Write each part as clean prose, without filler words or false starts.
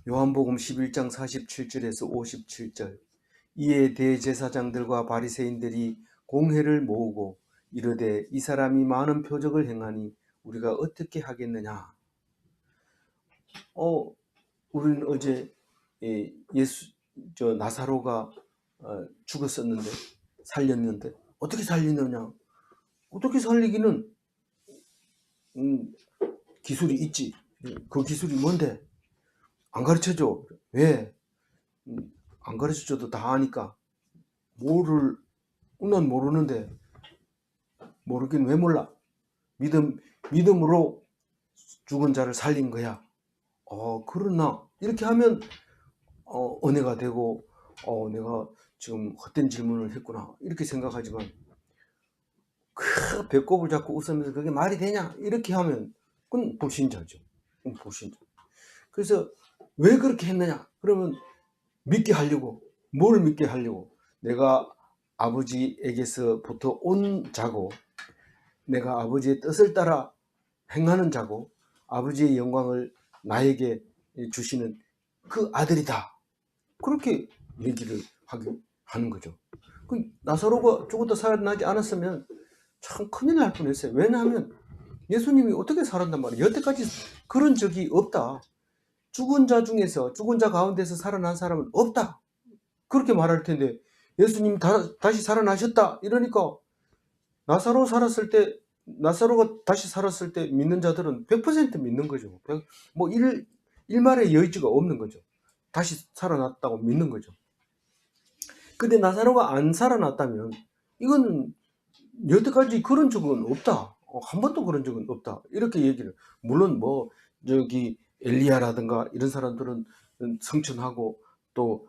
요한복음 11장 47절에서 57절. 이에 대제사장들과 바리새인들이 공회를 모으고 이르되 이 사람이 많은 표적을 행하니 우리가 어떻게 하겠느냐. 우리는 어제 나사로가 죽었었는데 살렸는데 어떻게 살리느냐. 어떻게 살리기는 기술이 있지. 그 기술이 뭔데? 안 가르쳐줘. 왜? 안 가르쳐줘도 다 아니까. 난 모르는데. 모르긴 왜 몰라? 믿음으로 죽은 자를 살린 거야. 그러나 이렇게 하면 은혜가 되고 내가 지금 헛된 질문을 했구나 이렇게 생각하지만 배꼽을 잡고 웃으면서 그게 말이 되냐 이렇게 하면 그건 불신자죠. 불신자. 그래서 왜 그렇게 했느냐? 그러면 믿게 하려고. 뭘 믿게 하려고? 내가 아버지에게서부터 온 자고 내가 아버지의 뜻을 따라 행하는 자고 아버지의 영광을 나에게 주시는 그 아들이다. 그렇게 얘기를 하는 거죠. 나사로가 죽었다 살아나지 않았으면 참 큰일 날 뻔했어요. 왜냐하면 예수님이 어떻게 살았단 말이에요. 여태까지 그런 적이 없다. 죽은 자 중에서 죽은 자 가운데서 살아난 사람은 없다. 그렇게 말할 텐데 예수님이 다시 살아나셨다 이러니까 나사로가 다시 살았을 때 믿는 자들은 100% 믿는 거죠. 일말의 여지가 없는 거죠. 다시 살아났다고 믿는 거죠. 근데 나사로가 안 살아났다면 이건 여태까지 그런 적은 없다. 한 번도 그런 적은 없다. 이렇게 얘기를. 물론 엘리야라든가 이런 사람들은 성천하고 또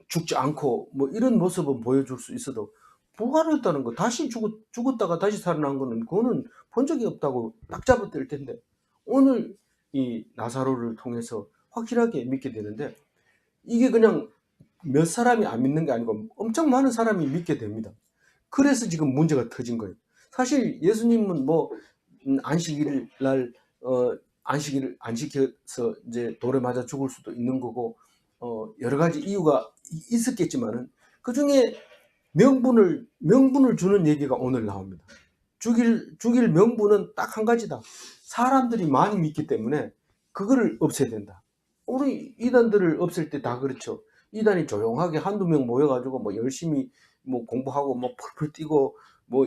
죽지 않고 이런 모습은 보여줄 수 있어도 부활했다는 거, 다시 죽었다가 다시 살아난 거는 그거는 본 적이 없다고 딱 잡아댈 텐데 오늘 이 나사로를 통해서 확실하게 믿게 되는데 이게 그냥 몇 사람이 안 믿는 게 아니고 엄청 많은 사람이 믿게 됩니다. 그래서 지금 문제가 터진 거예요. 사실 예수님은 안식일 날 안식일을 안 지켜서 이제 돌에 맞아 죽을 수도 있는 거고 여러 가지 이유가 있었겠지만은 그 중에 명분을 주는 얘기가 오늘 나옵니다. 죽일 명분은 딱 한 가지다. 사람들이 많이 믿기 때문에 그거를 없애야 된다. 우리 이단들을 없앨 때 다 그렇죠. 이단이 조용하게 한두 명 모여가지고 열심히 공부하고 펄펄 뛰고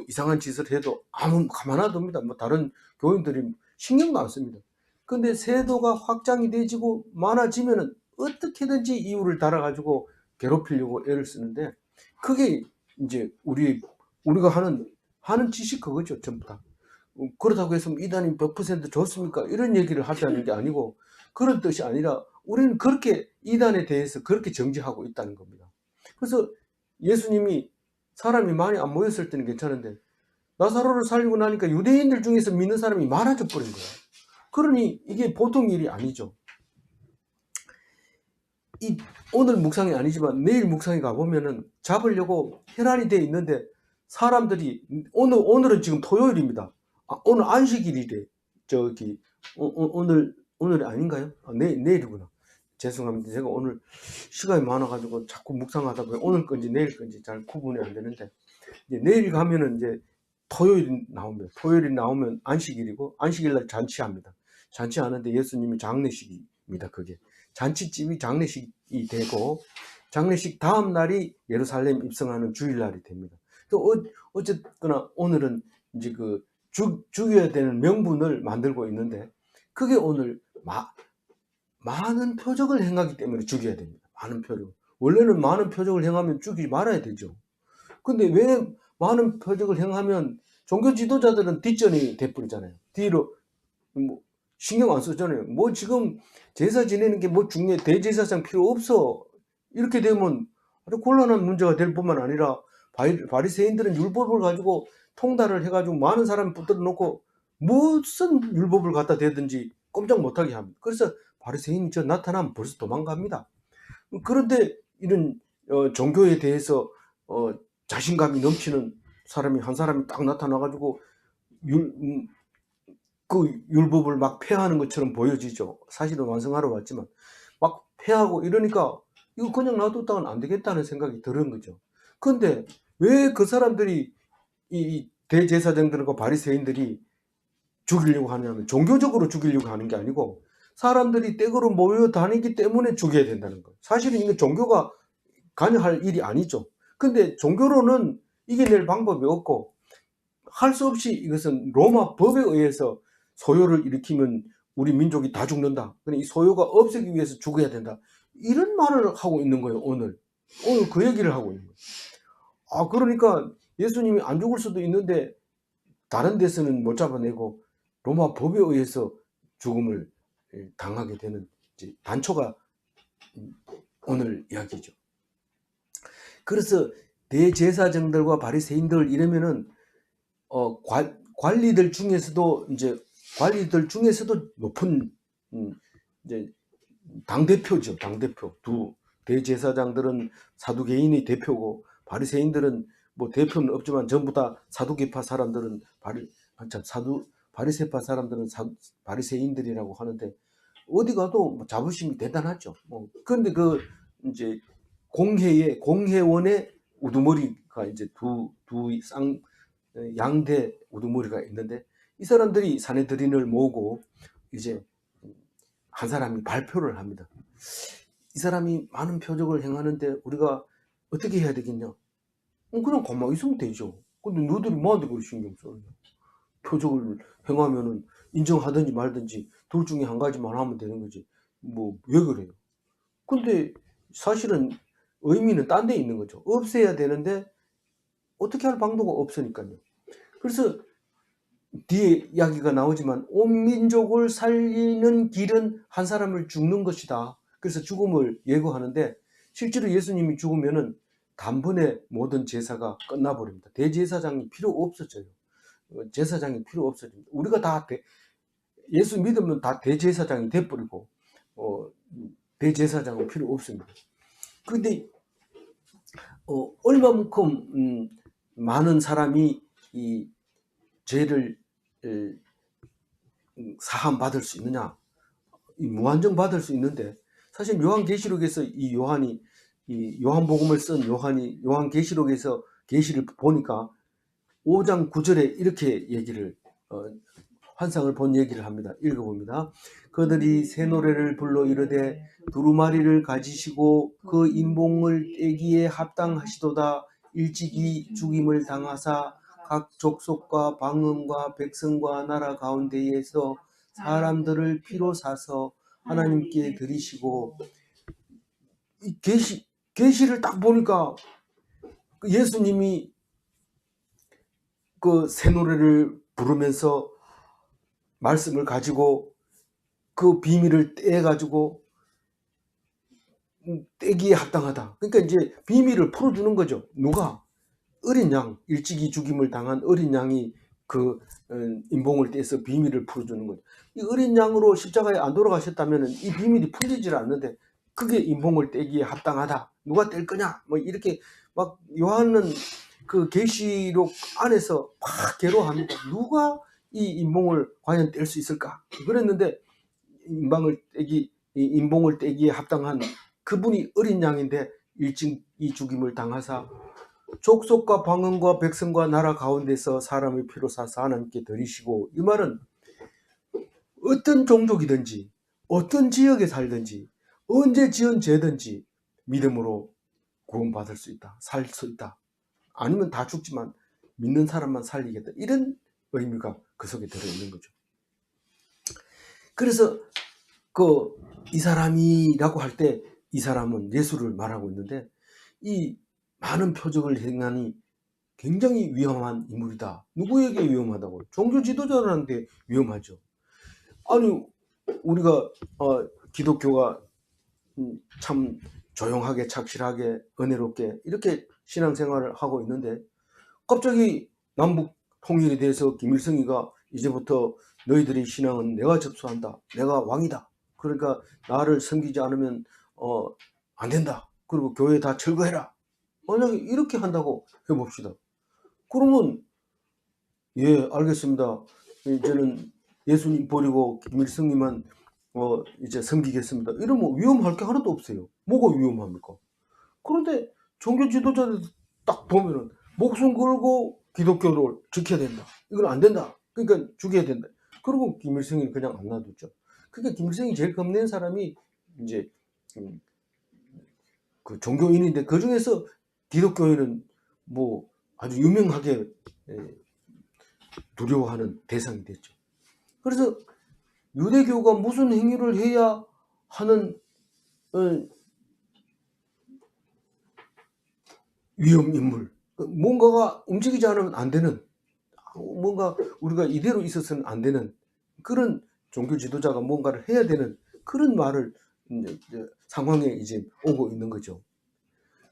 이상한 짓을 해도 아무 가만 안 둡니다. 다른 교인들이 신경도 안 씁니다. 근데 세도가 확장이 되지고 많아지면은 어떻게든지 이유를 달아가지고 괴롭히려고 애를 쓰는데 그게 이제 우리가 하는 짓이 그거죠. 전부 다. 그렇다고 해서 이단이 100% 좋습니까? 이런 얘기를 하자는 게 아니고 그런 뜻이 아니라 우리는 그렇게 이단에 대해서 그렇게 정지하고 있다는 겁니다. 그래서 예수님이 사람이 많이 안 모였을 때는 괜찮은데 나사로를 살리고 나니까 유대인들 중에서 믿는 사람이 많아져 버린 거예요. 그러니 이게 보통 일이 아니죠. 오늘 묵상이 아니지만 내일 묵상에 가보면은 잡으려고 혈안이 돼 있는데 사람들이 오늘은 지금 토요일입니다. 오늘 안식일이래. 오늘이 아닌가요? 내일이구나. 죄송합니다. 제가 오늘 시간이 많아가지고 자꾸 묵상하다 보니 오늘 건지 내일 건지 잘 구분이 안 되는데 이제 내일 가면은 이제 토요일이 나옵니다. 토요일이 나오면 안식일이고 안식일날 잔치합니다. 잔치하는데 예수님이 장례식입니다. 그게 잔치집이 장례식이 되고 장례식 다음 날이 예루살렘 입성하는 주일날이 됩니다. 또 어쨌거나 오늘은 이제 죽여야 되는 명분을 만들고 있는데 그게 오늘 많은 표적을 행하기 때문에 죽여야 됩니다. 많은 표적. 원래는 많은 표적을 행하면 죽이지 말아야 되죠. 근데 왜 많은 표적을 행하면 종교 지도자들은 뒷전이 돼버리잖아요. 뒤로 신경 안 쓰잖아요. 지금 제사 지내는 게 중요해. 대제사장 필요 없어. 이렇게 되면 아주 곤란한 문제가 될 뿐만 아니라 바리새인들은 율법을 가지고 통달을 해가지고 많은 사람 붙들어 놓고 무슨 율법을 갖다 대든지 꼼짝 못하게 합니다. 그래서 바리새인이 나타나면 벌써 도망갑니다. 그런데 이런 종교에 대해서 자신감이 넘치는 사람이 한 사람이 딱 나타나가지고 그 율법을 막 폐하는 것처럼 보여지죠. 사실은 완성하러 왔지만 막 패하고 이러니까 이거 그냥 놔뒀다가는 안 되겠다는 생각이 드는 거죠. 근데 왜 그 사람들이 이 대제사장들과 바리새인들이 죽이려고 하냐면 종교적으로 죽이려고 하는 게 아니고 사람들이 떼거로 모여 다니기 때문에 죽여야 된다는 거예요. 사실은 이거 종교가 관여할 일이 아니죠. 근데 종교로는 이겨낼 방법이 없고 할 수 없이 이것은 로마 법에 의해서 소요를 일으키면 우리 민족이 다 죽는다. 이 소요가 없애기 위해서 죽어야 된다. 이런 말을 하고 있는 거예요. 오늘 그 얘기를 하고 있는 거예요. 그러니까 예수님이 안 죽을 수도 있는데 다른 데서는 못 잡아내고 로마 법에 의해서 죽음을 당하게 되는 단초가 오늘 이야기죠. 그래서 대제사장들과 바리새인들 이러면은 관리들 중에서도 높은 이제 당 대표죠. 당 대표. 두 대제사장들은 사두개인의 대표고 바리새인들은 뭐 대표는 없지만 전부 다 사두개파 사람들은 바리새파 사람들은 바리새인들이라고 하는데 어디 가도 자부심이 대단하죠. 그런데 그 이제 공회원의 우두머리가 이제 양대 우두머리가 있는데 이 사람들이 사내들인을 모으고 이제 한 사람이 발표를 합니다. 이 사람이 많은 표적을 행하는데 우리가 어떻게 해야 되겠냐? 그냥 가만히 있으면 되죠. 근데 너희들이 뭐한테 그걸 신경 써? 표적을 행하면은 인정하든지 말든지 둘 중에 한 가지만 하면 되는 거지. 뭐 왜 그래요? 근데 사실은 의미는 딴 데 있는 거죠. 없애야 되는데 어떻게 할 방도가 없으니까요. 그래서 뒤에 이야기가 나오지만 온 민족을 살리는 길은 한 사람을 죽는 것이다. 그래서 죽음을 예고하는데 실제로 예수님이 죽으면은 단번에 모든 제사가 끝나버립니다. 대제사장이 필요 없어져요. 제사장이 필요 없어집니다. 우리가 다 예수 믿으면 다 대제사장이 돼버리고 대제사장은 필요 없습니다. 그런데 얼마만큼 많은 사람이 이 죄를 사함 받을 수 있느냐? 무한정 받을 수 있는데 사실 요한계시록에서 이 요한복음을 쓴 요한계시록에서 계시를 보니까 5장 9절에 이렇게 얘기를 환상을 본 얘기를 합니다. 읽어봅니다. 그들이 새 노래를 불러 이르되 두루마리를 가지시고 그 인봉을 떼기에 합당하시도다. 일찍이 죽임을 당하사 각 족속과 방언과 백성과 나라 가운데에서 사람들을 피로 사서 하나님께 드리시고 이 계시를 딱 보니까 예수님이 그 새 노래를 부르면서 말씀을 가지고 그 비밀을 떼가지고 떼기에 합당하다. 그러니까 이제 비밀을 풀어주는 거죠. 누가? 어린 양, 일찍이 죽임을 당한 어린 양이 그 인봉을 떼서 비밀을 풀어주는 거죠. 이 어린 양으로 십자가에 안 돌아가셨다면 이 비밀이 풀리질 않는데 그게 인봉을 떼기에 합당하다. 누가 뗄 거냐? 뭐 이렇게 막 요한은 그 계시록 안에서 막 괴로워합니다. 누가 이 인봉을 과연 뗄 수 있을까? 그랬는데 인봉을 떼기에 합당한 그분이 어린 양인데 일찍 이 죽임을 당하사 족속과 방언과 백성과 나라 가운데서 사람의 피로 사사 하나님께 드리시고, 이 말은 어떤 종족이든지 어떤 지역에 살든지 언제 지은 죄든지 믿음으로 구원받을 수 있다. 살 수 있다. 아니면 다 죽지만 믿는 사람만 살리겠다. 이런 의미가 그 속에 들어있는 거죠. 그래서 이 사람이라고 할 때 이 사람은 예수를 말하고 있는데 이 많은 표적을 행하니 굉장히 위험한 인물이다. 누구에게 위험하다고요? 종교 지도자들한테 위험하죠. 아니 우리가 기독교가 참 조용하게 착실하게 은혜롭게 이렇게 신앙생활을 하고 있는데 갑자기 남북 통일에 대해서 김일성이가 이제부터 너희들의 신앙은 내가 접수한다. 내가 왕이다. 그러니까 나를 섬기지 않으면 안 된다. 그리고 교회 다 철거해라. 만약에 이렇게 한다고 해봅시다. 그러면 예 알겠습니다. 이제는 예수님 버리고 김일성님만 이제 섬기겠습니다. 이러면 위험할 게 하나도 없어요. 뭐가 위험합니까? 그런데 종교 지도자들 딱 보면은 목숨 걸고 기독교를 지켜야 된다. 이건 안 된다. 그러니까 죽여야 된다. 그리고 김일성이 그냥 안 놔두죠. 그러니까 김일성이 제일 겁낸 사람이 이제 그 종교인인데 그 중에서 기독교인은 뭐 아주 유명하게 두려워하는 대상이 됐죠. 그래서 유대교가 무슨 행위를 해야 하는 위험 인물, 뭔가가 움직이지 않으면 안 되는, 뭔가 우리가 이대로 있어서는 안 되는 그런 종교 지도자가 뭔가를 해야 되는 그런 말을 상황에 이제 오고 있는 거죠.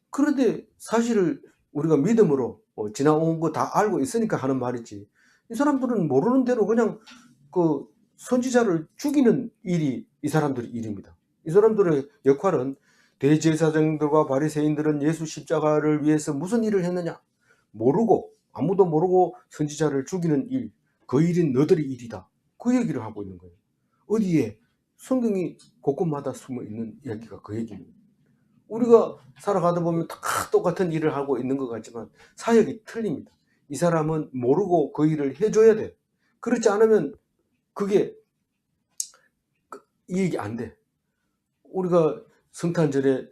그런데 사실을 우리가 믿음으로 지나온 거 다 알고 있으니까 하는 말이지, 이 사람들은 모르는 대로 그냥 그 선지자를 죽이는 일이 이 사람들의 일입니다. 이 사람들의 역할은, 대제사장들과 바리새인들은 예수 십자가를 위해서 무슨 일을 했느냐? 모르고, 아무도 모르고 선지자를 죽이는 일, 그 일은 너들의 일이다. 그 얘기를 하고 있는 거예요. 어디에? 성경이 곳곳마다 숨어 있는 이야기가 그 얘기입니다. 우리가 살아가다 보면 다 똑같은 일을 하고 있는 것 같지만 사역이 틀립니다. 이 사람은 모르고 그 일을 해줘야 돼. 그렇지 않으면 그게 이익이 안 돼. 우리가 성탄절에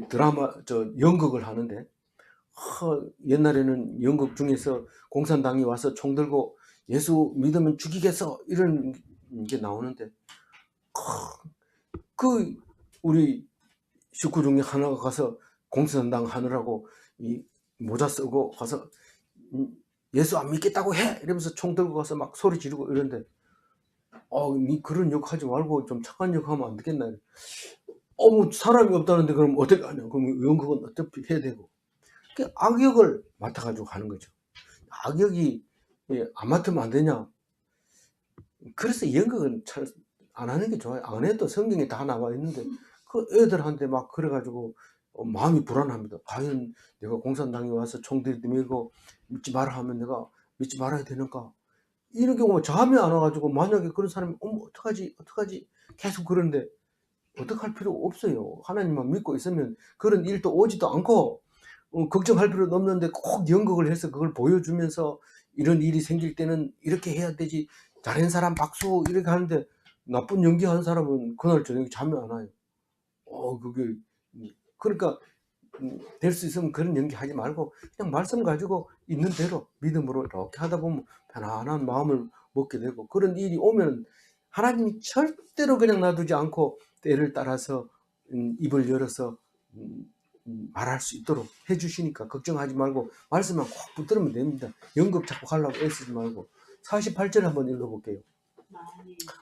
드라마 연극을 하는데, 옛날에는 연극 중에서 공산당이 와서 총 들고 예수 믿으면 죽이겠어 이런 게 나오는데, 그 우리 식구 중에 하나가 가서 공산당 하느라고 이 모자 쓰고 가서 예수 안 믿겠다고 해 이러면서 총 들고 가서 막 소리 지르고 이런데, 니 그런 욕 하지 말고 좀 착한 욕 하면 안 되겠나. 뭐 사람이 없다는데 그럼 어떻게 하냐. 그럼 연극은 어차피 해야 되고. 악역을 맡아가지고 하는 거죠. 악역이 안 맡으면 안 되냐. 그래서 연극은 잘 안 하는 게 좋아요. 안 해도 성경에 다 나와 있는데 그 애들한테 막 그래가지고 마음이 불안합니다. 과연 내가 공산당이 와서 총 들이밀고 믿지 마라 하면 내가 믿지 말아야 되는가. 이런 경우가 잠이 안 와가지고, 만약에 그런 사람이 어떡하지 계속 그러는데 어떡할 필요 없어요. 하나님만 믿고 있으면 그런 일도 오지도 않고, 걱정할 필요도 없는데 꼭 연극을 해서 그걸 보여주면서 이런 일이 생길 때는 이렇게 해야 되지, 잘한 사람 박수 이렇게 하는데 나쁜 연기하는 사람은 그날 저녁에 잠이 안 와요. 그게 그러니까 될 수 있으면 그런 연기 하지 말고 그냥 말씀 가지고 있는 대로 믿음으로 이렇게 하다 보면 편안한 마음을 먹게 되고, 그런 일이 오면 하나님이 절대로 그냥 놔두지 않고 때를 따라서 입을 열어서 말할 수 있도록 해주시니까 걱정하지 말고 말씀만 꼭 붙들으면 됩니다. 연극 자꾸 하려고 애쓰지 말고. 48절 한번 읽어볼게요.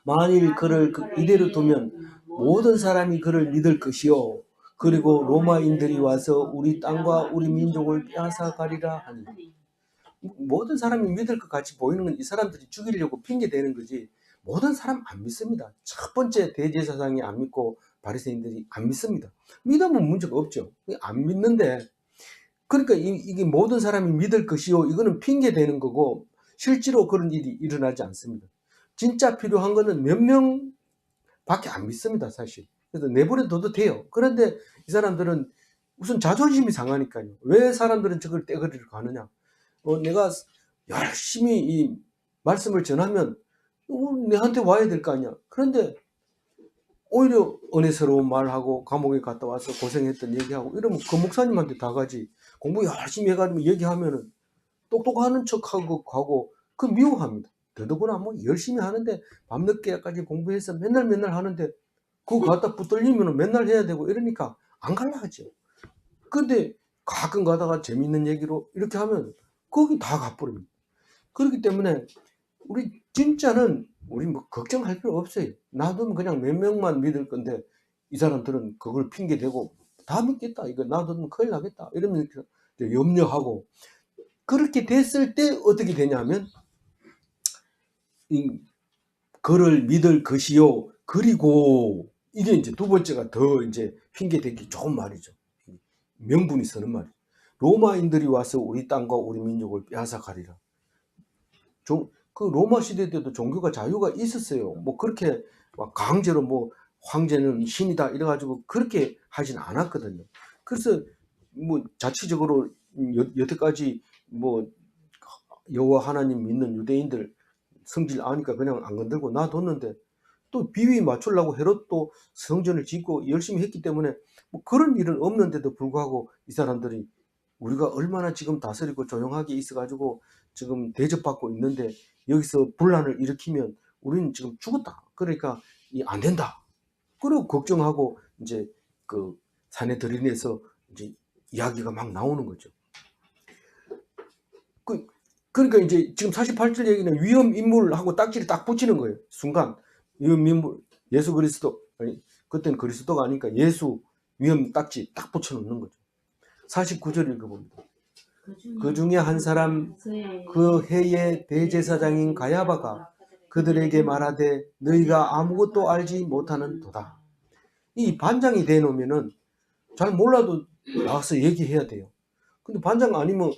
만일 그를 이대로 두면 모든 사람이 그를 믿을 것이요, 그리고 로마인들이 와서 우리 땅과 우리 민족을 빼앗아가리라 하니. 모든 사람이 믿을 것 같이 보이는 건 이 사람들이 죽이려고 핑계대는 거지, 모든 사람 안 믿습니다. 첫 번째 대제사장이 안 믿고 바리새인들이 안 믿습니다. 믿으면 문제가 없죠. 안 믿는데, 그러니까 이게 모든 사람이 믿을 것이요, 이거는 핑계대는 거고 실제로 그런 일이 일어나지 않습니다. 진짜 필요한 거는 몇 명밖에 안 믿습니다, 사실. 그래서 내버려둬도 돼요. 그런데 이 사람들은 우선 자존심이 상하니까요. 왜 사람들은 저걸 떼거리를 가느냐. 내가 열심히 이 말씀을 전하면 내한테 와야 될 거 아니야. 그런데 오히려 은혜스러운 말하고 감옥에 갔다 와서 고생했던 얘기하고 이러면 그 목사님한테 다 가지. 공부 열심히 해가지고 얘기하면은 똑똑하는 척하고 가고 그 미워합니다. 더더구나 뭐 열심히 하는데 밤늦게까지 공부해서 맨날 하는데 그거 갖다 붙들리면 맨날 해야 되고 이러니까 안 갈라 하죠. 근데 가끔 가다가 재밌는 얘기로 이렇게 하면 거기 다 가버립니다. 그렇기 때문에 우리 진짜는 우리 뭐 걱정할 필요 없어요. 놔두면 그냥 몇 명만 믿을 건데 이 사람들은 그걸 핑계대고 다 믿겠다, 이거 놔두면 큰일 나겠다 이러면 염려하고, 그렇게 됐을 때 어떻게 되냐면 그를 믿을 것이요, 그리고 이게 이제 두 번째가 더 이제 핑계대기 좋은 말이죠. 명분이 서는 말이죠. 로마인들이 와서 우리 땅과 우리 민족을 빼앗아가리라. 그 로마 시대 때도 종교가 자유가 있었어요. 뭐 그렇게 막 강제로 뭐 황제는 신이다 이래가지고 그렇게 하진 않았거든요. 그래서 뭐 자체적으로 여태까지 뭐 여호와 하나님 믿는 유대인들 성질 아니까 그냥 안 건들고 놔뒀는데, 또 비위 맞추려고 헤롯도 성전을 짓고 열심히 했기 때문에 뭐 그런 일은 없는데도 불구하고 이 사람들이 우리가 얼마나 지금 다스리고 조용하게 있어가지고 지금 대접받고 있는데 여기서 분란을 일으키면 우리는 지금 죽었다. 그러니까 안 된다. 그리고 걱정하고 이제 그 사내들인에서 이제 이야기가 막 나오는 거죠. 그러니까 이제 지금 48절 얘기는 위험 인물하고 딱지를 딱 붙이는 거예요. 순간 위험 인물 예수 그리스도, 아니 그때는 그리스도가 아니니까 예수 위험 딱지 딱 붙여놓는 거죠. 49절 읽어봅니다. 그 중에 한 사람 그 해의 대제사장인 가야바가 그들에게 말하되 너희가 아무것도 알지 못하는 도다. 이 반장이 되놓으면은 잘 몰라도 나와서 얘기해야 돼요. 근데 반장 아니면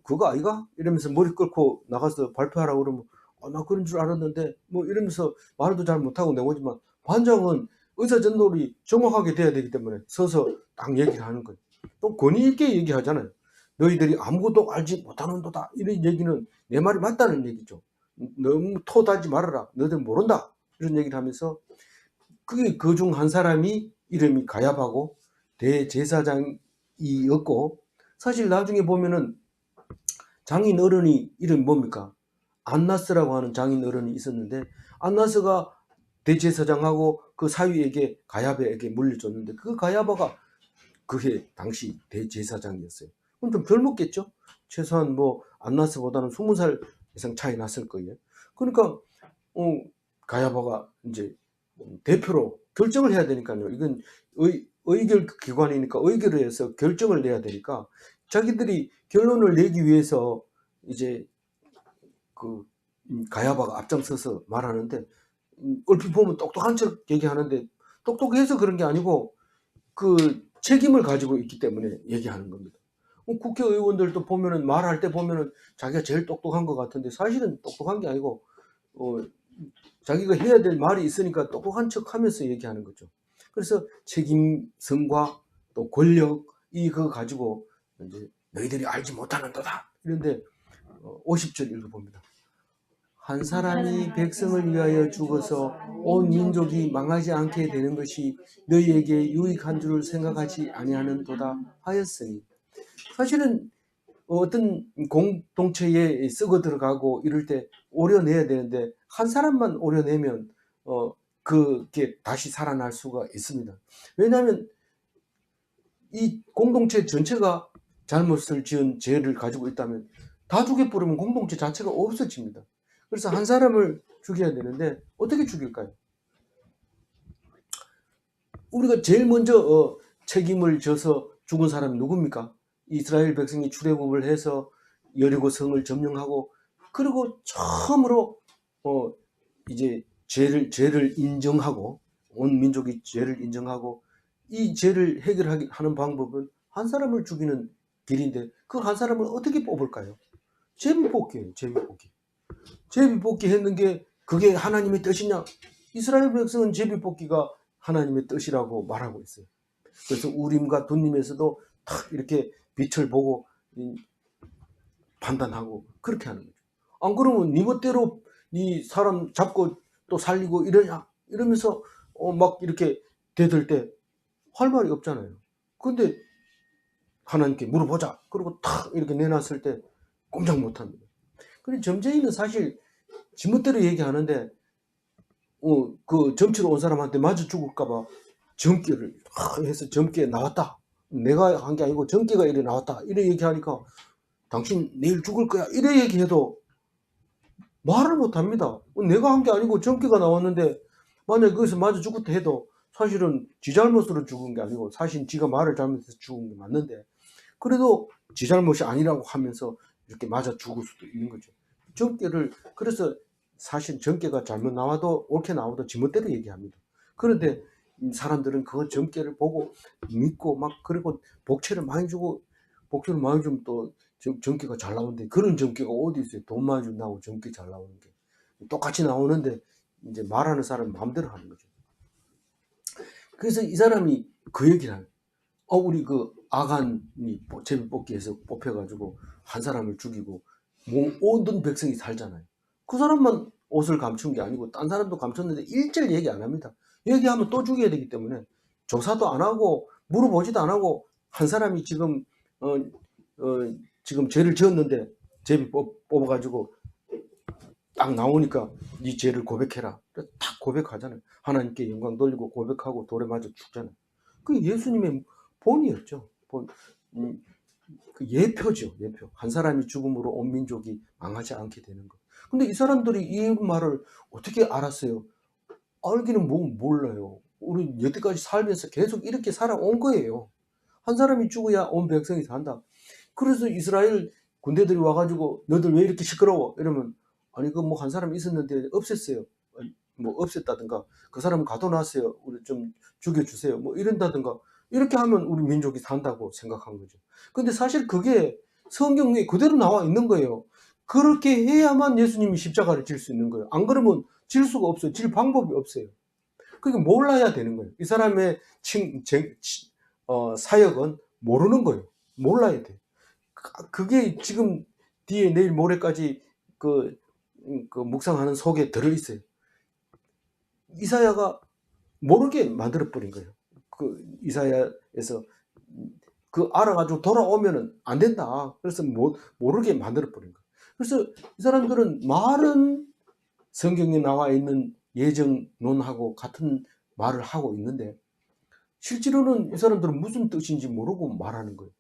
그거 아이가? 이러면서 머리 끌고 나가서 발표하라고 그러면 나 그런 줄 알았는데 뭐 이러면서 말도 잘 못하고 내오지만, 반장은 의사전돌이 정확하게 돼야 되기 때문에 서서 딱 얘기를 하는 거예요. 또 권위 있게 얘기하잖아요. 너희들이 아무것도 알지 못하는도다. 이런 얘기는 내 말이 맞다는 얘기죠. 너무 토하지 말아라. 너희들 모른다. 이런 얘기를 하면서, 그게 그 중 한 사람이 이름이 가야바고 대제사장이었고, 사실 나중에 보면은 장인 어른이 이름이 뭡니까? 안나스라고 하는 장인 어른이 있었는데, 안나스가 대제사장하고 그 사위에게 가야바에게 물려줬는데, 그 가야바가 그해 당시 대제사장이었어요. 그럼 좀 젊었겠죠? 최소한 뭐 안나스보다는 20살 이상 차이 났을 거예요. 그러니까 가야바가 이제 대표로 결정을 해야 되니까요. 이건 의결 기관이니까 의결을 해서 결정을 내야 되니까 자기들이 결론을 내기 위해서 이제 그 가야바가 앞장서서 말하는데, 얼핏 보면 똑똑한 척 얘기하는데 똑똑해서 그런 게 아니고 그 책임을 가지고 있기 때문에 얘기하는 겁니다. 국회의원들도 보면은 말할 때 보면은 자기가 제일 똑똑한 것 같은데 사실은 똑똑한 게 아니고 자기가 해야 될 말이 있으니까 똑똑한 척 하면서 얘기하는 거죠. 그래서 책임성과 또 권력 이거 가지고 이제 너희들이 알지 못하는 도다. 이런데 50절 읽어봅니다. 한 사람이 백성을 위하여 죽어서 온 민족이 망하지 않게 되는 것이 너희에게 유익한 줄을 생각하지 아니하는도다 하였으니, 사실은 어떤 공동체에 썩어 들어가고 이럴 때 오려내야 되는데 한 사람만 오려내면 그게 다시 살아날 수가 있습니다. 왜냐하면 이 공동체 전체가 잘못을 지은 죄를 가지고 있다면 다 죽여버리면 공동체 자체가 없어집니다. 그래서 한 사람을 죽여야 되는데 어떻게 죽일까요? 우리가 제일 먼저 책임을 져서 죽은 사람이 누굽니까? 이스라엘 백성이 출애굽을 해서 여리고 성을 점령하고, 그리고 처음으로 이제 죄를 인정하고, 온 민족이 죄를 인정하고, 이 죄를 해결하는 방법은 한 사람을 죽이는 길인데 그 한 사람을 어떻게 뽑을까요? 제비뽑기예요. 제비뽑기. 제비뽑기 했는 게 그게 하나님의 뜻이냐? 이스라엘 백성은 제비뽑기가 하나님의 뜻이라고 말하고 있어요. 그래서 우림과 둔림에서도 탁 이렇게 빛을 보고 판단하고 그렇게 하는 거죠. 안 그러면 네 멋대로 네 사람 잡고 또 살리고 이러냐? 이러면서 막 이렇게 대들 때 할 말이 없잖아요. 근데 하나님께 물어보자. 그리고 탁 이렇게 내놨을 때 꼼짝 못합니다. 근데 점쟁이는 사실 지멋대로 얘기하는데 그 점치러 온 사람한테 맞아 죽을까봐 점괘를 해서 점괘 나왔다. 내가 한 게 아니고 점괘가 이래 나왔다. 이래 얘기하니까 당신 내일 죽을 거야. 이래 얘기해도 말을 못합니다. 내가 한 게 아니고 점괘가 나왔는데 만약에 거기서 맞아 죽었다 해도 사실은 지 잘못으로 죽은 게 아니고 사실 지가 말을 잘못해서 죽은 게 맞는데, 그래도 지 잘못이 아니라고 하면서 이렇게 맞아 죽을 수도 있는 거죠. 점괘를, 그래서 사실 점괘가 잘못 나와도 옳게 나와도 지멋대로 얘기합니다. 그런데 사람들은 그 점괘를 보고 믿고 막, 그리고 복채를 많이 주고, 복채를 많이 주면 또 점괘가 잘 나오는데, 그런 점괘가 어디 있어요? 돈 많이 준다고 점괘 잘 나오는 게. 똑같이 나오는데 이제 말하는 사람 마음대로 하는 거죠. 그래서 이 사람이 그 얘기를 하는, 우리 그 아간이 제비뽑기에서 뽑혀가지고 한 사람을 죽이고 모든 백성이 살잖아요. 그 사람만 옷을 감춘 게 아니고 딴 사람도 감췄는데 일절 얘기 안 합니다. 얘기하면 또 죽여야 되기 때문에 조사도 안 하고 물어보지도 안 하고, 한 사람이 지금 지금 죄를 지었는데 제비 뽑아가지고 딱 나오니까 네 죄를 고백해라. 딱 고백하잖아요. 하나님께 영광 돌리고 고백하고 돌에 맞아 죽잖아요. 그 예수님의 본이었죠. 그 예표죠. 예표. 한 사람이 죽음으로 온 민족이 망하지 않게 되는 것. 근데 이 사람들이 이 말을 어떻게 알았어요? 알기는 몰라요. 우리 여태까지 살면서 계속 이렇게 살아온 거예요. 한 사람이 죽어야 온 백성이 산다. 그래서 이스라엘 군대들이 와가지고 너들 왜 이렇게 시끄러워? 이러면, 아니 그 뭐 한 사람 있었는데 없앴어요. 뭐 없앴다든가, 그 사람 가둬놨어요. 우리 좀 죽여주세요. 뭐 이런다든가, 이렇게 하면 우리 민족이 산다고 생각한 거죠. 근데 사실 그게 성경에 그대로 나와 있는 거예요. 그렇게 해야만 예수님이 십자가를 질 수 있는 거예요. 안 그러면 질 수가 없어요. 질 방법이 없어요. 그게 몰라야 되는 거예요. 이 사람의 사역은 모르는 거예요. 몰라야 돼. 그게 지금 뒤에 내일 모레까지 그 묵상하는 속에 들어있어요. 이사야가 모르게 만들어버린 거예요. 그 이사야에서 그 알아가지고 돌아오면은 안 된다. 그래서 모르게 만들어버린 거예요. 그래서 이 사람들은 말은 성경에 나와 있는 예정론하고 같은 말을 하고 있는데, 실제로는 이 사람들은 무슨 뜻인지 모르고 말하는 거예요.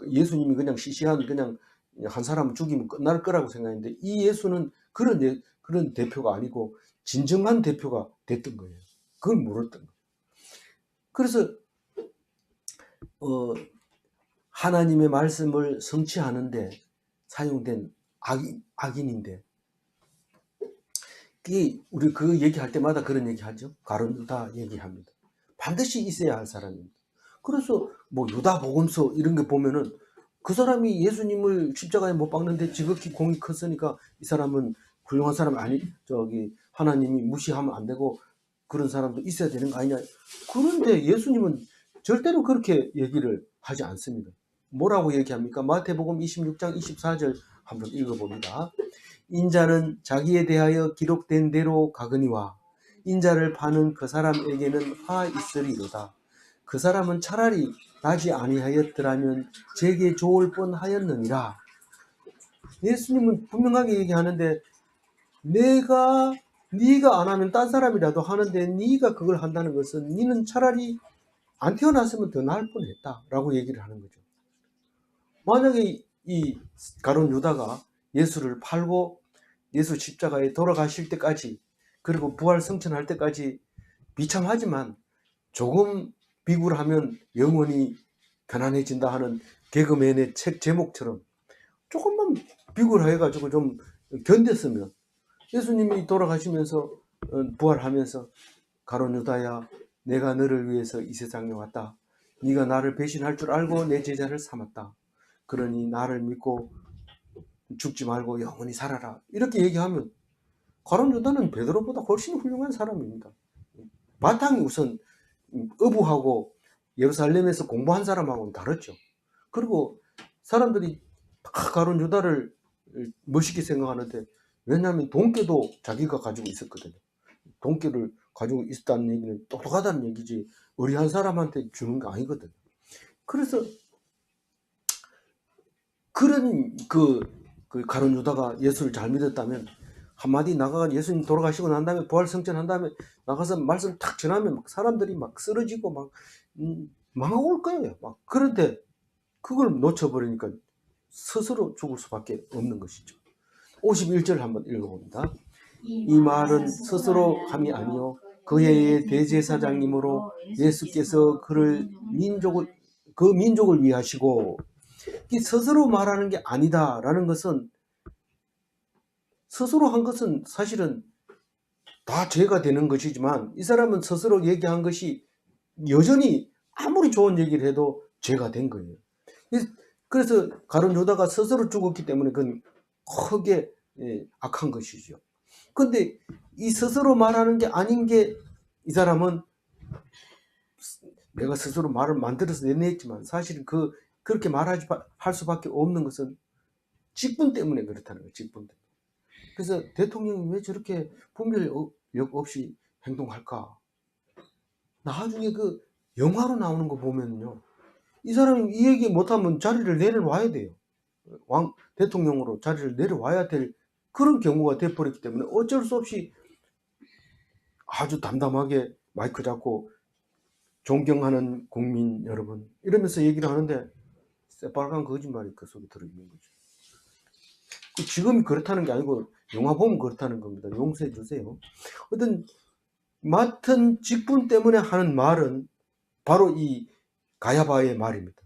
예수님이 그냥 시시한 그냥 한 사람 죽이면 끝날 거라고 생각했는데, 이 예수는 그런 대표가 아니고 진정한 대표가 됐던 거예요. 그걸 모르던 거예요. 그래서 하나님의 말씀을 성취하는데 사용된 악인인데, 우리 그 얘기할 때마다 그런 얘기하죠. 가룟 유다 얘기합니다. 반드시 있어야 할 사람입니다. 그래서 뭐 유다 복음서 이런 거 보면은 그 사람이 예수님을 십자가에 못 박는데 지극히 공이 컸으니까 이 사람은 훌륭한 사람 아니, 하나님이 무시하면 안 되고 그런 사람도 있어야 되는 거 아니냐. 그런데 예수님은 절대로 그렇게 얘기를 하지 않습니다. 뭐라고 얘기합니까? 마태복음 26장 24절 한번 읽어봅니다. 인자는 자기에 대하여 기록된 대로 가거니와 인자를 파는 그 사람에게는 화 있으리로다. 그 사람은 차라리 나지 아니하였더라면 제게 좋을 뻔하였느니라. 예수님은 분명하게 얘기하는데, 네가 안 하면 딴 사람이라도 하는데 네가 그걸 한다는 것은 네는 차라리 안 태어났으면 더 나을 뻔했다 라고 얘기를 하는 거죠. 만약에 이 가룟 유다가 예수를 팔고 예수 십자가에 돌아가실 때까지, 그리고 부활 성천할 때까지 비참하지만 조금 비굴하면 영원히 편안해진다 하는 개그맨의 책 제목처럼 조금만 비굴해가지고 좀 견뎠으면, 예수님이 돌아가시면서 부활하면서 가룟 유다야, 내가 너를 위해서 이 세상에 왔다. 네가 나를 배신할 줄 알고 내 제자를 삼았다. 그러니 나를 믿고 죽지 말고 영원히 살아라. 이렇게 얘기하면 가룟 유다는 베드로보다 훨씬 훌륭한 사람입니다. 바탕이 우선 어부하고 예루살렘에서 공부한 사람하고는 다르죠. 그리고 사람들이 다 가룟 유다를 멋있게 생각하는데, 왜냐하면 돈깨도 자기가 가지고 있었거든요. 돈깨를 가지고 있었다는 얘기는 똑똑하다는 얘기지 의리한 사람한테 주는 게 아니거든요. 그래서 그런 가룟 유다가 예수를 잘 믿었다면 한마디 나가가 예수님 돌아가시고 난 다음에 부활 성천한 다음에 나가서 말씀 탁 전하면 막 사람들이 막 쓰러지고 막 망하고 올 거예요. 막 그런데 그걸 놓쳐버리니까 스스로 죽을 수밖에 없는 것이죠. 51절 한번 읽어봅니다. 이 말은 스스로 함이 아니요 그 해의 대제사장님으로 예수께서 그 민족을 위하시고, 이 스스로 말하는 게 아니다라는 것은, 스스로 한 것은 사실은 다 죄가 되는 것이지만 이 사람은 스스로 얘기한 것이 여전히 아무리 좋은 얘기를 해도 죄가 된 거예요. 그래서 가룟 유다가 스스로 죽었기 때문에 그건 크게 악한 것이죠. 근데 이 스스로 말하는 게 아닌 게 이 사람은 내가 스스로 말을 만들어서 내냈지만 사실은 그렇게 할 수밖에 없는 것은 직분 때문에 그렇다는 거예요. 직분 때문에. 그래서 대통령이 왜 저렇게 분별력 없이 행동할까? 나중에 그 영화로 나오는 거 보면요. 이 사람이 이 얘기 못하면 자리를 내려와야 돼요. 대통령으로 자리를 내려와야 될 그런 경우가 돼버렸기 때문에 어쩔 수 없이 아주 담담하게 마이크 잡고 존경하는 국민 여러분 이러면서 얘기를 하는데 새빨간 거짓말이 그 속에 들어있는 거죠. 지금이 그렇다는 게 아니고 영화 보면 그렇다는 겁니다. 용서해 주세요. 어떤 맡은 직분 때문에 하는 말은 바로 이 가야바의 말입니다.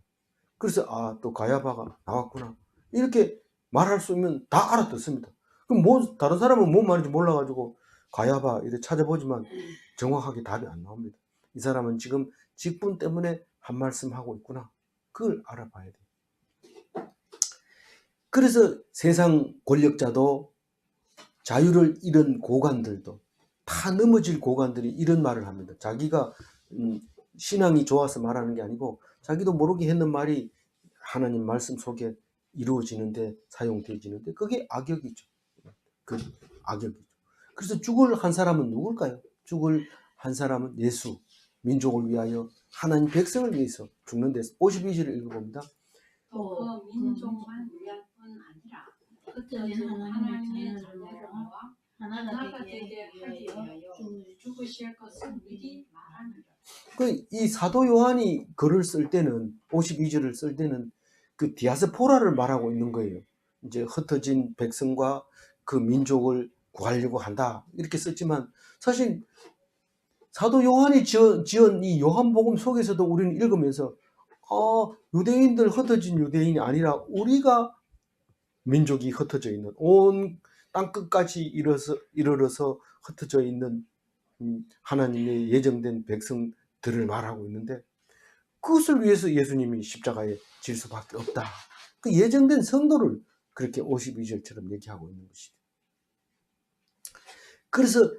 그래서 또 가야바가 나왔구나 이렇게 말할 수 있으면 다 알아듣습니다. 그럼 다른 사람은 뭔 말인지 몰라가지고 가야바 이렇게 찾아보지만 정확하게 답이 안 나옵니다. 이 사람은 지금 직분 때문에 한 말씀 하고 있구나. 그걸 알아봐야 돼요. 그래서 세상 권력자도 자유를 잃은 고관들도 다 넘어질 고관들이 이런 말을 합니다. 자기가 신앙이 좋아서 말하는 게 아니고 자기도 모르게 했는 말이 하나님 말씀 속에 이루어지는데 사용되어지는데 그게 악역이죠. 그 악역이죠. 그래서 죽을 한 사람은 누굴까요? 죽을 한 사람은 예수, 민족을 위하여 하나님 백성을 위해서 죽는 데서 52절을 읽어봅니다. 또 그 민족만 위할 뿐 아니라 흩어진 하나님의 자녀를 모아 하나가 되게 하기 위하여 죽으실 것을 미리 말하느라. 이 사도 요한이 글을 쓸 때는 52절을 쓸 때는 그 디아스포라를 말하고 있는 거예요. 이제 흩어진 백성과 그 민족을 구하려고 한다 이렇게 썼지만 사실 사도 요한이 지은 이 요한복음 속에서도 우리는 읽으면서 유대인들 흩어진 유대인이 아니라 우리가 민족이 흩어져 있는 온 땅끝까지 이르러서 흩어져 있는 하나님의 예정된 백성들을 말하고 있는데 그것을 위해서 예수님이 십자가에 질 수밖에 없다. 그 예정된 성도를 그렇게 52절처럼 얘기하고 있는 것이죠. 그래서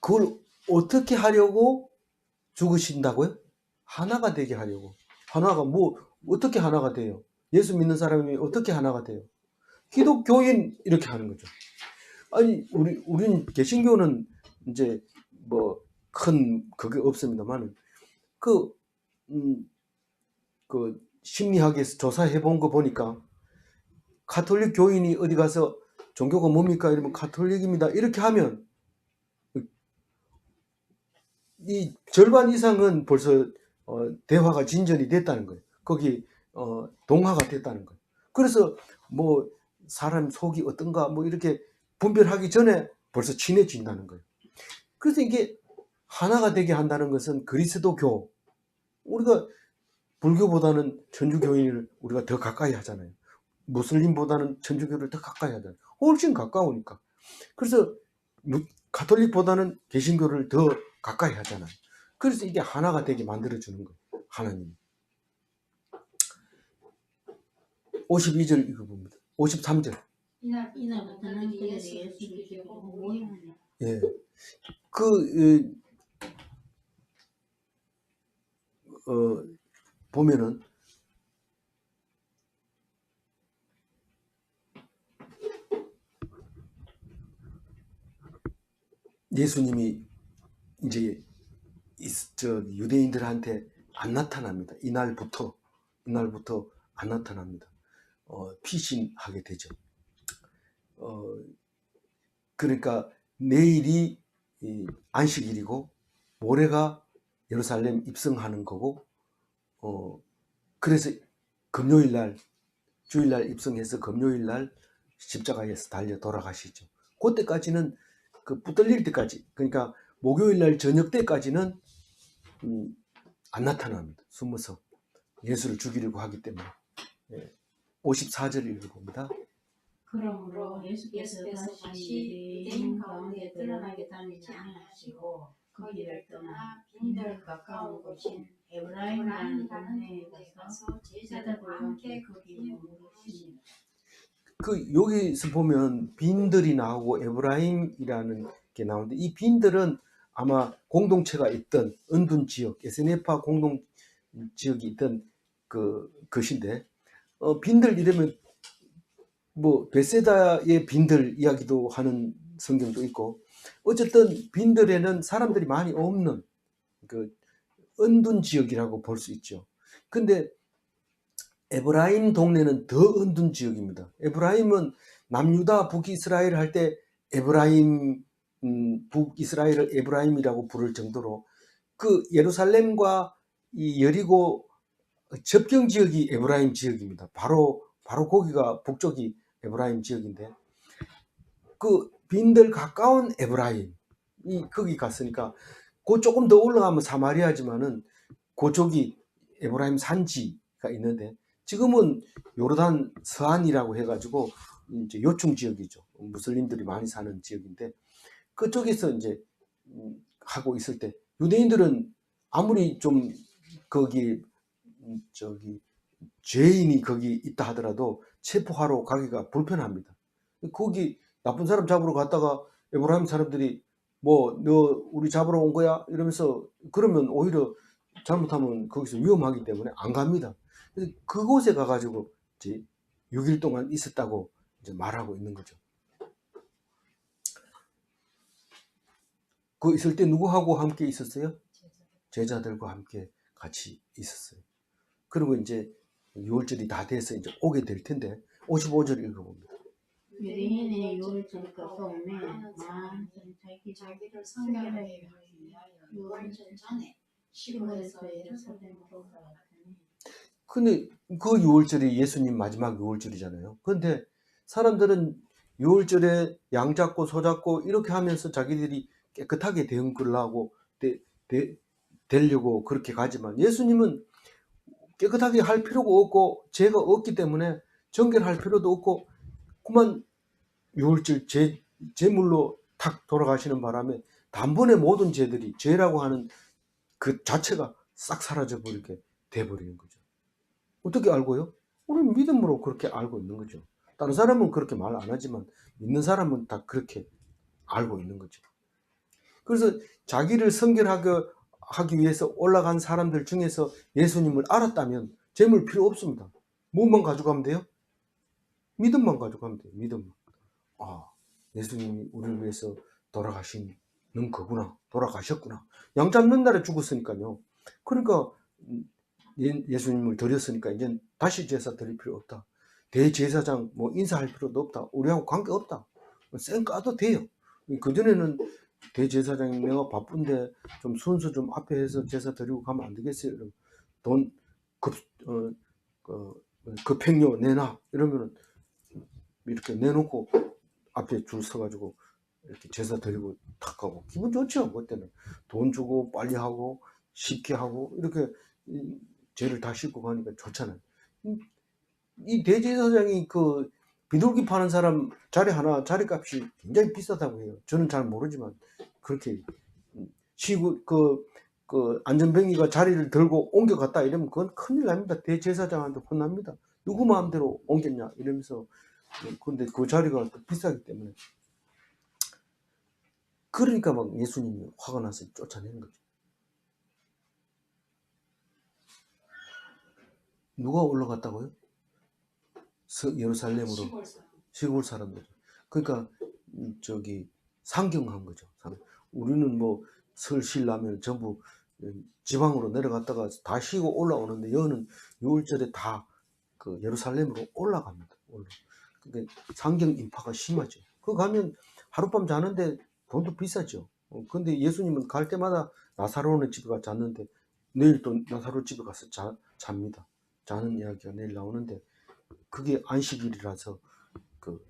그걸 어떻게 하려고 죽으신다고요? 하나가 되게 하려고. 하나가 어떻게 하나가 돼요? 예수 믿는 사람이 어떻게 하나가 돼요? 기독교인 이렇게 하는 거죠. 아니 우리는 개신교는 이제 뭐 큰 그게 없습니다만 그 심리학에서 조사해 본 거 보니까 가톨릭 교인이 어디 가서 종교가 뭡니까 이러면 가톨릭입니다 이렇게 하면 이 절반 이상은 벌써 대화가 진전이 됐다는 거예요. 거기 동화가 됐다는 거예요. 그래서 뭐 사람 속이 어떤가 뭐 이렇게 분별하기 전에 벌써 친해진다는 거예요. 그래서 이게 하나가 되게 한다는 것은 그리스도교, 우리가 불교보다는 천주교인을 우리가 더 가까이 하잖아요. 무슬림보다는 천주교를 더 가까이 하잖아요. 훨씬 가까우니까. 그래서 가톨릭보다는 개신교를 더 가까이 하잖아요. 그래서 이게 하나가 되게 만들어주는 거예요. 하나님. 52절 읽어봅니다. 53절. 이날부터는 그들이 예수를 죽이려고 모임하냐. 예. 보면은 예수님이 이제 유대인들한테 안 나타납니다. 이날부터 안 나타납니다. 피신하게 되죠. 그러니까 내일이 안식일이고 모레가 예루살렘 입성하는 거고 그래서 금요일날 주일날 입성해서 금요일날 십자가에서 달려 돌아가시죠. 그때까지는 그 붙들릴 때까지 그러니까 목요일날 저녁 때까지는 안 나타납니다. 숨어서 예수를 죽이려고 하기 때문에. 54절 읽어봅니다. 그러므로 예수께서 다시 유대인 가운데 드러나게 다니지 아니하시고 그 길을 떠나 빈들 가까운 곳인 에브라임이라는 동네에 가서 제자들과 함께 거기 머무르시니라. 그 여기서 보면 빈들이 나오고 에브라임이라는 게 나오는데 이 빈들은 아마 공동체가 있던 은둔 지역, 에스네파 공동 지역이 있던 그 것인데 빈들 이러면 뭐 베세다의 빈들 이야기도 하는 성경도 있고 어쨌든 빈들에는 사람들이 많이 없는 그 은둔 지역이라고 볼 수 있죠. 근데 에브라임 동네는 더 은둔 지역입니다. 에브라임은 남유다 북이스라엘 할 때 에브라임 북이스라엘을 에브라임이라고 부를 정도로 그 예루살렘과 이 여리고 접경 지역이 에브라임 지역입니다. 바로 거기가 북쪽이 에브라임 지역인데 그 빈들 가까운 에브라임이 거기 갔으니까 그 조금 더 올라가면 사마리아지만은 그쪽이 에브라임 산지가 있는데 지금은 요르단 서안이라고 해가지고 이제 요충 지역이죠. 무슬림들이 많이 사는 지역인데 그쪽에서 이제 하고 있을 때 유대인들은 아무리 좀 거기 저기 죄인이 거기 있다 하더라도 체포하러 가기가 불편합니다. 거기 나쁜 사람 잡으러 갔다가 에브라임 사람들이 뭐 너 우리 잡으러 온 거야 이러면서 그러면 오히려 잘못하면 거기서 위험하기 때문에 안 갑니다. 그래서 그곳에 가가지고 이제 6일 동안 있었다고 이제 말하고 있는 거죠. 그 있을 때 누구하고 함께 있었어요? 제자들과 함께 같이 있었어요. 그리고 이제 6월절이 다 돼서 이제 오게 될 텐데 55절 읽어봅니다. 유대인의 유월절과 소음에 자기를 성결하게 하기 위하여 유월절 전에 시골에서 예루살렘으로 올라갔더니 근데 그 6월절이 예수님 마지막 6월절이잖아요. 근데 사람들은 6월절에 양 잡고 소 잡고 이렇게 하면서 자기들이 깨끗하게 대응하려고 되려고 그렇게 가지만 예수님은 깨끗하게 할 필요가 없고 죄가 없기 때문에 정결할 필요도 없고 그만 6월절 제물로 탁 돌아가시는 바람에 단번에 모든 죄들이 죄라고 하는 그 자체가 싹 사라져 버리게 돼버리는 거죠. 어떻게 알고요? 우리는 믿음으로 그렇게 알고 있는 거죠. 다른 사람은 그렇게 말 안 하지만 믿는 사람은 다 그렇게 알고 있는 거죠. 그래서 자기를 성결하기 위해서 올라간 사람들 중에서 예수님을 알았다면 재물 필요 없습니다. 뭐만 가져가면 돼요? 믿음만 가져가면 돼요. 믿음만. 아, 예수님이 우리를 위해서 돌아가시는 거구나. 돌아가셨구나. 양 잡는 날에 죽었으니까요. 그러니까 예수님을 드렸으니까 이제 다시 제사 드릴 필요 없다. 대제사장 뭐 인사할 필요도 없다. 우리하고 관계 없다. 쌩 까도 돼요. 그전에는 대제사장이 내가 바쁜데 좀 순서 좀 앞에 해서 제사 드리고 가면 안 되겠어요? 돈 급행료 내놔 이러면은 이렇게 내놓고 앞에 줄 서가지고 이렇게 제사 드리고 탁 하고 기분 좋죠. 그때는 돈 주고 빨리 하고 쉽게 하고 이렇게 죄를 다 씻고 가니까 좋잖아요. 이 대제사장이 그 비둘기 파는 사람 자리값이 굉장히 비싸다고 해요. 저는 잘 모르지만 그렇게 시구 그 안전뱅이가 자리를 들고 옮겨갔다 이러면 그건 큰일 납니다. 대제사장한테 혼납니다. 누구 마음대로 옮겼냐 이러면서. 근데 그 자리가 비싸기 때문에 그러니까 막 예수님이 화가 나서 쫓아내는 거죠. 누가 올라갔다고요? 예루살렘으로 시골 사람들. 그러니까 저기 상경한 거죠. 우리는 뭐 설실라면 전부 지방으로 내려갔다가 다 쉬고 올라오는데 여는 6월절에 다 그 예루살렘으로 올라갑니다. 그러니까 상경 인파가 심하죠. 그 가면 하룻밤 자는데 돈도 비싸죠. 근데 예수님은 갈 때마다 나사로네 집에 가서 잤는데 내일 또 나사로 집에 가서 잡니다. 자는 이야기가 내일 나오는데 그게 안식일이라서 그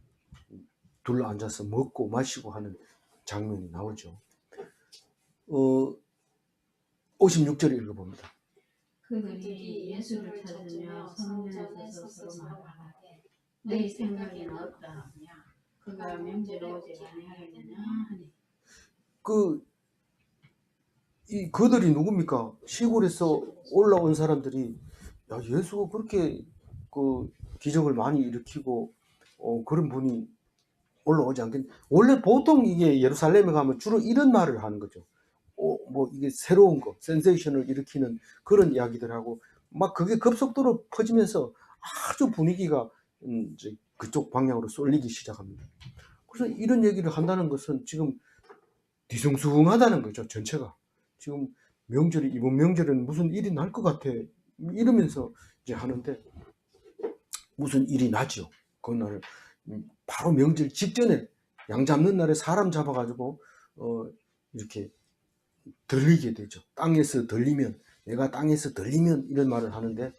둘러 앉아서 먹고 마시고 하는 장면이 나오죠. 56절 읽어봅니다. 그들이 예수를 찾으며 성전에 서서 말하되 내 생각에는 없다. 그가 명제로 오지 아니하려느냐 하니 그들이 누굽니까? 시골에서 올라온 사람들이 야, 예수가 그렇게 그 기적을 많이 일으키고 그런 분이 올라오지 않겠냐. 원래 보통 이게 예루살렘에 가면 주로 이런 말을 하는 거죠. 뭐 이게 새로운 거, 센세이션을 일으키는 그런 이야기들하고 막 그게 급속도로 퍼지면서 아주 분위기가 이제 그쪽 방향으로 쏠리기 시작합니다. 그래서 이런 얘기를 한다는 것은 지금 뒤숭숭하다는 거죠, 전체가. 지금 명절이, 이번 명절은 무슨 일이 날 것 같아. 이러면서 이제 하는데 무슨 일이 나죠. 그날 바로 명절 직전에 양 잡는 날에 사람 잡아가지고 이렇게 들리게 되죠. 땅에서 들리면, 내가 땅에서 들리면 이런 말을 하는데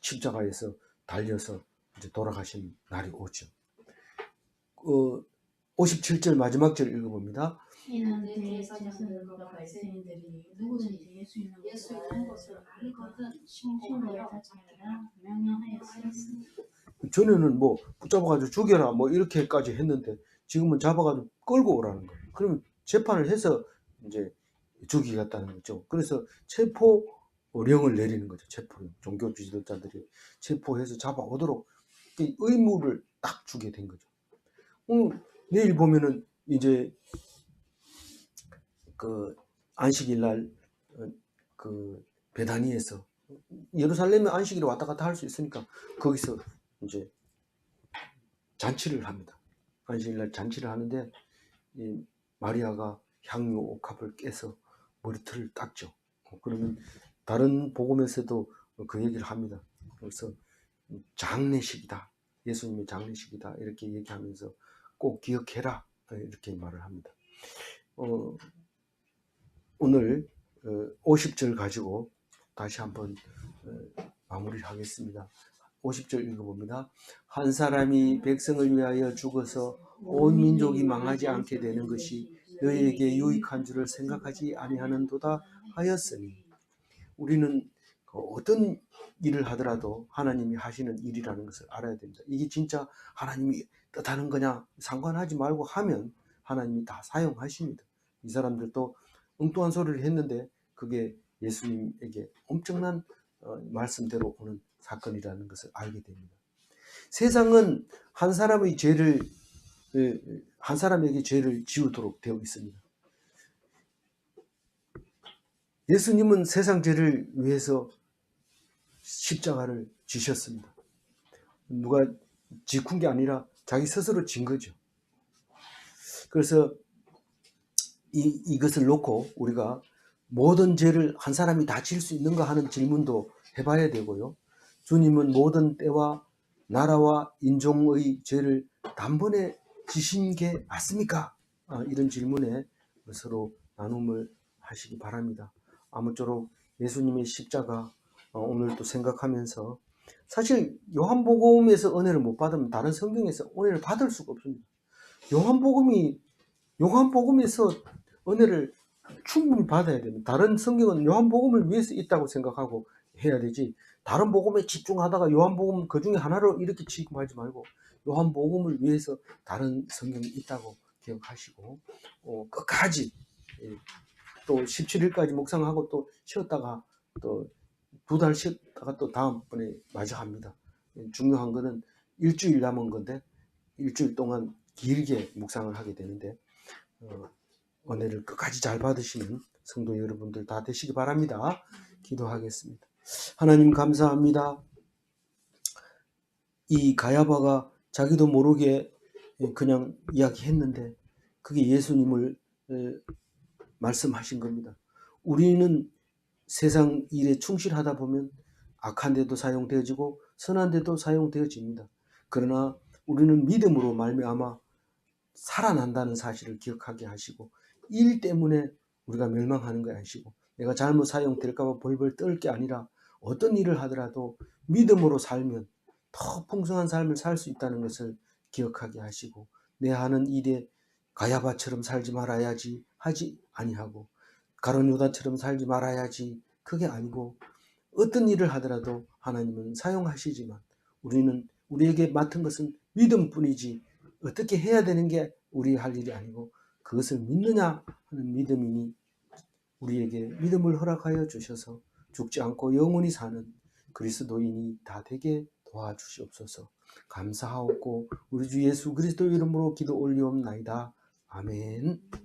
십자가에서 달려서 이제 돌아가신 날이 오죠. 57절 마지막 절 읽어봅니다. 이는 대제사장들과 바리새인들이 누구든지 예수 있는 것을 알거든 신고에 신고하여 다치라 명령하였습니다. 전에는 뭐 붙잡아가지고 죽여라 뭐 이렇게까지 했는데 지금은 잡아가지고 끌고 오라는 거예요. 그러면 재판을 해서 이제 죽이겠다는 거죠. 그래서 체포령을 내리는 거죠. 체포령. 종교 지도자들이 체포해서 잡아오도록 의무를 딱 주게 된 거죠. 내일 보면은 이제 그 안식일 날 그 베다니에서 예루살렘에 안식일에 왔다 갔다 할 수 있으니까 거기서 이제 잔치를 합니다. 안식일 날 잔치를 하는데 이 마리아가 향유 옥합을 깨서 머리털을 닦죠. 그러면 다른 복음에서도 그 얘기를 합니다. 그래서 장례식이다. 예수님의 장례식이다. 이렇게 얘기하면서 꼭 기억해라. 이렇게 말을 합니다. 오늘 50절 가지고 다시 한번 마무리를 하겠습니다. 50절 읽어봅니다. 한 사람이 백성을 위하여 죽어서 온 민족이 망하지 않게 되는 것이 너희에게 유익한 줄을 생각하지 아니하는도다 하였으니. 우리는 어떤 일을 하더라도 하나님이 하시는 일이라는 것을 알아야 됩니다. 이게 진짜 하나님이 뜻하는 거냐 상관하지 말고 하면 하나님이 다 사용하십니다. 이 사람들도 엉뚱한 소리를 했는데 그게 예수님에게 엄청난 말씀대로 오는 사건이라는 것을 알게 됩니다. 세상은 한 사람의 죄를 한 사람에게 죄를 지우도록 되어 있습니다. 예수님은 세상 죄를 위해서 십자가를 지셨습니다. 누가 지큰 게 아니라 자기 스스로 진 거죠. 그래서 이것을 놓고 우리가 모든 죄를 한 사람이 다 질 수 있는가 하는 질문도 해봐야 되고요. 주님은 모든 때와 나라와 인종의 죄를 단번에 지신 게 맞습니까? 이런 질문에 서로 나눔을 하시기 바랍니다. 아무쪼록 예수님의 십자가 오늘도 생각하면서 사실 요한복음에서 은혜를 못 받으면 다른 성경에서 은혜를 받을 수가 없습니다. 요한복음에서 은혜를 충분히 받아야 됩니다. 다른 성경은 요한복음을 위해서 있다고 생각하고 해야 되지, 다른 복음에 집중하다가 요한복음 그 중에 하나로 이렇게 취급하지 말고 요한복음을 위해서 다른 성경이 있다고 기억하시고 끝까지 또 17일까지 묵상하고 또 쉬었다가 또 2달 쉬었다가 또 다음번에 마저 합니다. 중요한 거는 일주일 남은 건데 일주일 동안 길게 묵상을 하게 되는데 은혜를 끝까지 잘 받으시는 성도 여러분들 다 되시기 바랍니다. 기도하겠습니다. 하나님 감사합니다. 이 가야바가 자기도 모르게 그냥 이야기했는데 그게 예수님을 말씀하신 겁니다. 우리는 세상 일에 충실하다 보면 악한 데도 사용되어지고 선한 데도 사용되어집니다. 그러나 우리는 믿음으로 말미암아 살아난다는 사실을 기억하게 하시고 일 때문에 우리가 멸망하는 거 아니시고 내가 잘못 사용될까 봐 벌벌 떨 게 아니라 어떤 일을 하더라도 믿음으로 살면 더 풍성한 삶을 살 수 있다는 것을 기억하게 하시고 내 하는 일에 가야바처럼 살지 말아야지 하지 아니하고 가룟 유다처럼 살지 말아야지 그게 아니고 어떤 일을 하더라도 하나님은 사용하시지만 우리는 우리에게 맡은 것은 믿음뿐이지 어떻게 해야 되는 게 우리 할 일이 아니고 그것을 믿느냐 하는 믿음이니 우리에게 믿음을 허락하여 주셔서 죽지 않고 영원히 사는 그리스도인이 다 되게 도와주시옵소서. 감사하옵고 우리 주 예수 그리스도 이름으로 기도 올리옵나이다. 아멘.